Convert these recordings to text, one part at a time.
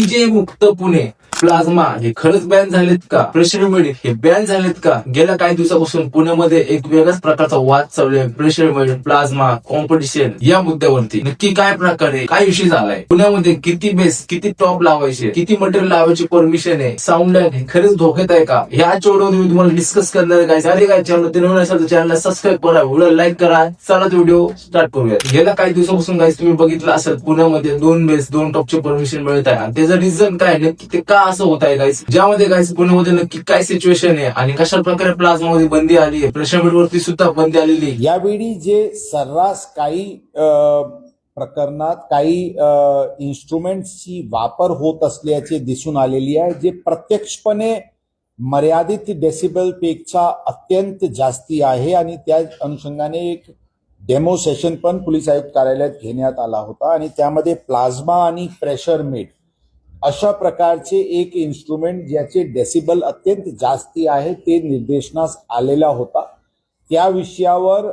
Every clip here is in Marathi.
डीजे मुक्त पुणे प्लाझ्मा हे खरंच बॅन झालेत का? प्रेशर मेड हे बॅन झालेत का? गेल्या काही दिवसापासून पुण्यामध्ये एक वेगळ्याच प्रकारचा वाद चालू आहे. प्रेशर मेड, प्लाझ्मा, कॉम्पिटिशन या मुद्द्यावरती नक्की काय प्रकारे काय विषय झालाय? पुण्यामध्ये किती बेस, किती टॉप लावायचे, किती मटेरियल लावायची परमिशन आहे, साऊंड लाईन हे खरंच धोक्यात आहे का? ह्या व्हिडिओ मी तुम्हाला डिस्कस करणार आहे. काय चॅनल चॅनलला सबस्क्राईब करा, व्हिडिओ लाईक करा. चला व्हिडिओ स्टार्ट करूया. गेल्या काही दिवसापासून गाईस तुम्ही बघितलं असेल पुण्यामध्ये 2 बेस 2 टॉपचे परमिशन मिळत आहे. आणि त्याचं रिझन काय, नक्की ते का असं होत आहे गाईस? ज्यामध्ये गाईस पुण्यामध्ये नक्की काय सिच्युएशन आहे आणि कशा प्रकारे प्लाझ्मा मध्ये बंदी आली आहे, प्रेशर मीड वरती सुद्धा बंदी आलेली आहे. यावेळी जे सर्रास काही प्रकरणात काही इन्स्ट्रुमेंट्सची वापर होत असल्याचे दिसून आलेली आहे, जे प्रत्यक्षपणे मर्यादित डेसिबल पेक्षा अत्यंत जास्ती आहे. आणि त्या अनुषंगाने एक डेमो सेशन पण पोलीस आयुक्त कार्यालयात घेण्यात आला होता आणि त्यामध्ये प्लाझ्मा आणि प्रेशर मीड अशा प्रकारचे एक इन्स्ट्रुमेंट ज्याचे डेसिबल अत्यंत जास्ती आहे ते निर्देशनास आलेला होता. त्या विषयावर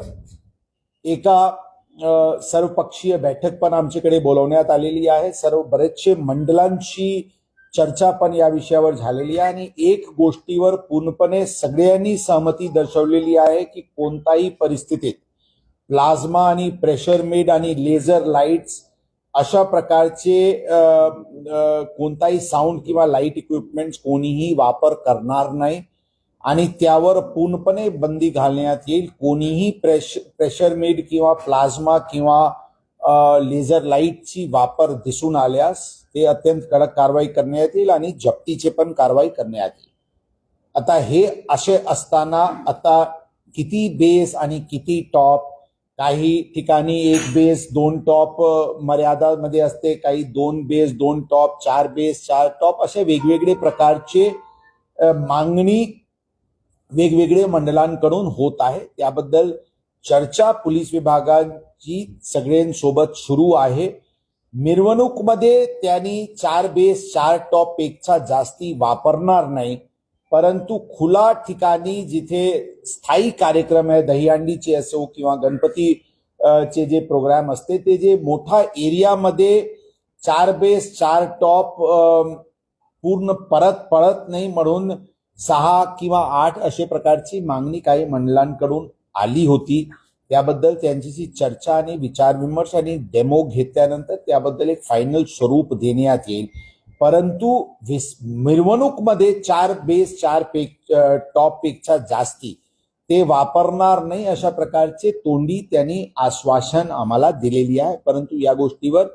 एका सर्वपक्षीय बैठक पण आमच्याकडे बोलवण्यात आलेली आहे. बरेचसे मंडळांची चर्चा पण या विषयावर झालेली आहे आणि एक गोष्टीवर पूर्णपणे सगळ्यांनी सहमती दर्शवलेली आहे की कोणत्याही परिस्थितीत प्लाझ्मा आणि प्रेशर मेड आणि लेझर लाईट्स अशा प्रकारचे कोणताही साऊंड किंवा लाईट इक्विपमेंट्स कोणीही वापर करणार नाही आणि त्यावर पूर्णपणे बंदी घालण्यात येईल. कोणीही प्रेशर मेड किंवा प्लाझ्मा किंवा लेझर लाईटची वापर दिसून आल्यास ते अत्यंत कडक कारवाई करण्यात येईल आणि जप्तीचे पण कारवाई करण्यात येईल. आता हे असे असताना आता किती बेस आणि किती टॉप, काही ठिकाणी 1 बेस 2 टॉप मर्यादामध्ये असते, काही 2 बेस 2 टॉप, 4 बेस 4 टॉप असे वेगवेगळे प्रकारचे मागणी वेगवेगळे मंडळांकडून होत आहे. त्याबद्दल चर्चा पोलीस विभागाची सगळ्यांसोबत सुरू आहे. मिरवणूकमध्ये त्यांनी 4 बेस 4 टॉप पेक्षा जास्ती वापरणार नाही, परंतु खुला ठिकाणी जिथे स्थायी कार्यक्रम आहे, दहीहंडीचे असो किंवा गणपती चे जे प्रोग्राम असते ते जे मोठा एरियामध्ये 4 बेस 4 टॉप पूर्ण पडत नाही म्हणून 6 किंवा 8 अशा प्रकारची मागणी काही मंडळांकडून आली होती. त्याबद्दल त्यांच्याशी चर्चा आणि विचारविमर्श आणि डेमो घेतल्यानंतर त्याबद्दल एक फायनल स्वरूप देण्यात येईल. परंतु मिरवणूकमध्ये 4 बेस 4 टॉप पेक्षा जास्ती ते वापरणार नाही अशा प्रकारचे तोंडी त्यांनी आश्वासन आम्हाला दिलेली आहे. परंतु या गोष्टीवर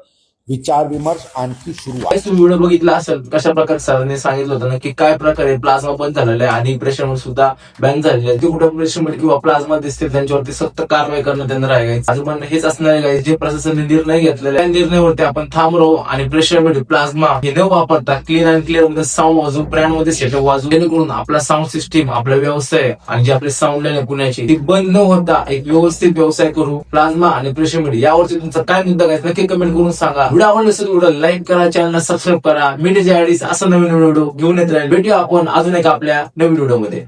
विचार विमर्श आणखी सुरू आहे. तुम्ही व्हिडिओ बघितला असेल कशा प्रकारे सरांनी सांगितलं होतं ना की काय प्रकारे प्लाझ्मा बंद झालेला आहे आणि प्रेशर मीड सुद्धा बॅन झालेले आहे. जे कुठे प्रेशर मीड किंवा प्लाझ्मा दिसतील त्यांच्यावरती सक्त कारवाई करण्यात येणार आहे. माझं म्हणणं हेच असणार आहे जे प्रशासनाने निर्णय घेतलेला त्या निर्णयावरती आपण थांब राहू आणि प्रेशर मीड प्लाझ्मा हे न वापरता क्लीन अँड क्लिअर मध्ये साऊंड वाजवू, ब्रँड मध्ये सेटअप वाजवू, जेणेकरून आपला साऊंड सिस्टीम, आपला व्यवसाय आणि जे आपले साऊंड लाईन पुण्याची ती बंद न होता एक व्यवस्थित व्यवसाय करू. प्लाझ्मा आणि प्रेशर मीड यावरती तुमचा काय मुद्दा काय नक्की कमेंट करून सांगा. व्हिडिओ आवडला असेल व्हिडिओ लाईक करा, चॅनलला सबस्क्राईब करा. मीडियाच्या आयडीस असं नवीन व्हिडिओ घेऊन येत राहील. भेटूया आपण अजून एक आपल्या नवीन व्हिडिओ मध्ये.